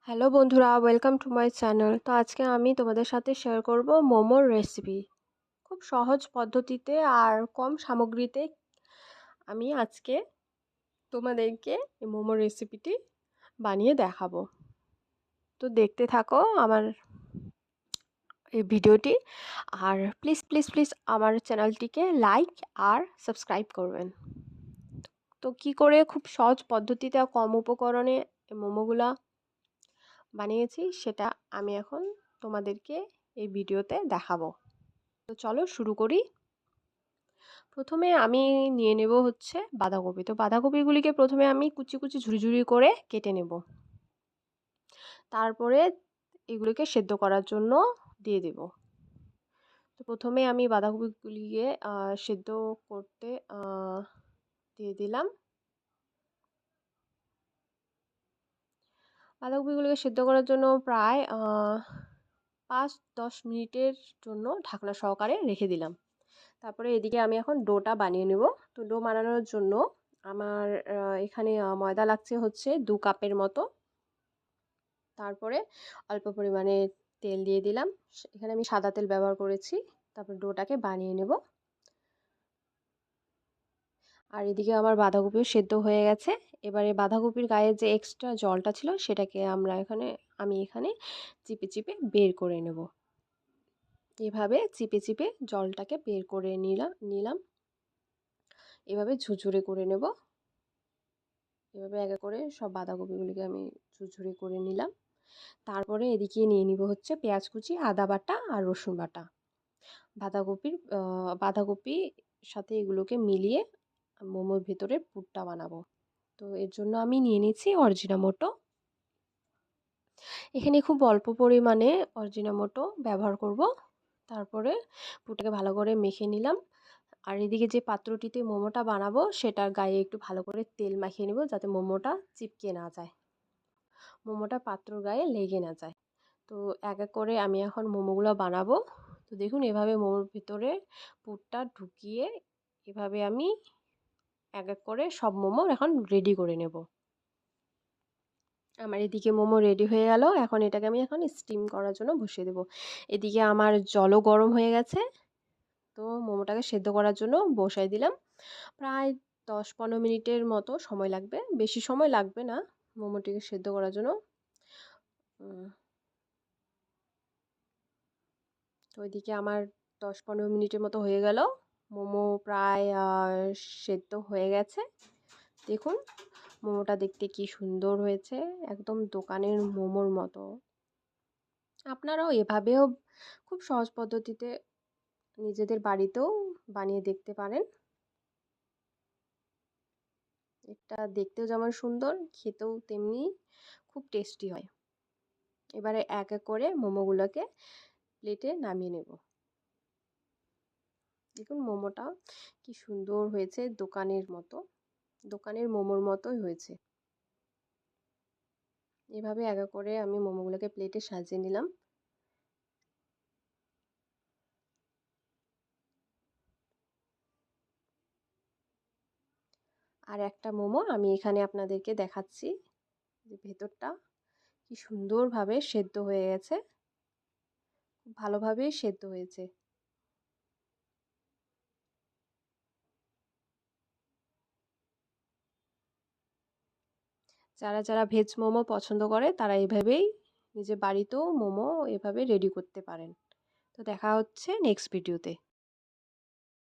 Hello বন্ধুরা, welcome to my channel. তো আজকে আমি তোমাদের সাথে শেয়ার করব মোমোর রেসিপি। খুব সহজ পদ্ধতিতে আর কম সামগ্রীতে আমি আজকে তোমাদেরকে এই মোমোর রেসিপিটি বানিয়ে দেখাবো। তো দেখতে থাকো আমার এই ভিডিওটি, আর প্লিজ প্লিজ প্লিজ আমার চ্যানেলটিকে লাইক আর সাবস্ক্রাইব করবেন। তো কি করে খুব সহজ পদ্ধতিতে আর কম উপকরণে এই মোমোগুলা বানিয়েছি সেটা আমি এখন তোমাদেরকে এই ভিডিওতে দেখাবো। তো চলো শুরু করি। প্রথমে আমি নিয়ে নেব হচ্ছে বাঁধাকপি। তো বাঁধাকপিগুলিকে প্রথমে আমি কুচি কুচি ঝুরি ঝুরি করে কেটে নেব। তারপরে এগুলিকে সেদ্ধ করার জন্য দিয়ে দেব। তো প্রথমে আমি বাঁধাকপিগুলিকে সেদ্ধ করতে দিয়ে দিলাম। বাঁধাকপিগুলিকে সেদ্ধ করার জন্য প্রায় 5-10 মিনিটের জন্য ঢাকনা সহকারে রেখে দিলাম। তারপরে এদিকে আমি এখন ডোটা বানিয়ে নেব। তো ডো বানানোর জন্য আমার এখানে ময়দা লাগছে হচ্ছে 2 কাপের মতো। তারপরে অল্প পরিমাণে তেল দিয়ে দিলাম। এখানে আমি সাদা তেল ব্যবহার করেছি। তারপর ডোটাকে বানিয়ে নেব। আর এদিকে আমার বাঁধাকপিও সেদ্ধ হয়ে গেছে। এবারে বাঁধাকপির গায়ে যে এক্সট্রা জলটা ছিল সেটাকে আমি এখানে চিপে চিপে বের করে নেব। এভাবে চিপে চিপে জলটাকে বের করে নিলাম। এভাবে ঝুরঝুরে করে নেব। এভাবে এক এক করে সব বাঁধাকপিগুলিকে আমি ঝুরঝুরে করে নিলাম। তারপরে এদিকে নিয়ে নিব হচ্ছে পেঁয়াজ কুচি, আদা বাটা আর রসুন বাটা। বাঁধাকপির সাথে এগুলোকে মিলিয়ে মোমোর ভেতরে পুরটা বানাবো। তো এর জন্য আমি নিয়ে নিচ্ছি অরিজিনামোটো। এখানে খুব অল্প পরিমাণে অরিজিনামোটো ব্যবহার করব। তারপরে পুরটাকে ভালো করে মেখে নিলাম। আর এদিকে যে পাত্রটিতে মোমোটা বানাবো সেটার গায়ে একটু ভালো করে তেল মাখিয়ে নেব, যাতে মোমোটা চিপকে না যায়, মোমোটা পাত্রর গায়ে লেগে না যায়। তো এক এক করে আমি এখন মোমোগুলো বানাবো। তো দেখুন, এভাবে মোমোর ভিতরে পুরটা ঢুকিয়ে এভাবে আমি এক এক করে সব মোমো এখন রেডি করে নেব। আমার এদিকে মোমো রেডি হয়ে গেল। এখন এটাকে আমি স্টিম করার জন্য বসিয়ে দেবো। এদিকে আমার জলও গরম হয়ে গেছে। তো মোমোটাকে সেদ্ধ করার জন্য বসাই দিলাম। প্রায় 10-15 মিনিটের মতো সময় লাগবে, বেশি সময় লাগবে না মোমোটিকে সেদ্ধ করার জন্য। তো ওইদিকে আমার 10-15 মিনিটের মতো হয়ে গেল। মোমো প্রায় সেদ্ধ হয়ে গেছে। দেখুন মোমোটা দেখতে কি সুন্দর হয়েছে, একদম দোকানের মোমোর মতো। আপনারাও এভাবেও খুব সহজ পদ্ধতিতে নিজেদের বাড়িতেও বানিয়ে দেখতে পারেন। এটা দেখতেও যেমন সুন্দর, খেতেও তেমনি খুব টেস্টি হয়। এবারে এক এক করে মোমোগুলোকে প্লেটে নামিয়ে নেব। দেখুন মোমোটা কি সুন্দর হয়েছে, দোকানের মোমোর মতোই হয়েছে। এভাবে এক এক করে আমি মোমোগুলোকে প্লেটে সাজিয়ে নিলাম। আর একটা মোমো আমি এখানে আপনাদেরকে দেখাচ্ছি, যে ভেতরটা কি সুন্দরভাবে সেদ্ধ হয়ে গেছে, খুব ভালোভাবেই সেদ্ধ হয়েছে। যারা যারা ভেজ মোমো পছন্দ করে তারা এভাবেই নিজের বাড়িতেও মোমো এভাবে রেডি করতে পারেন। তো দেখা হচ্ছে নেক্সট ভিডিওতে।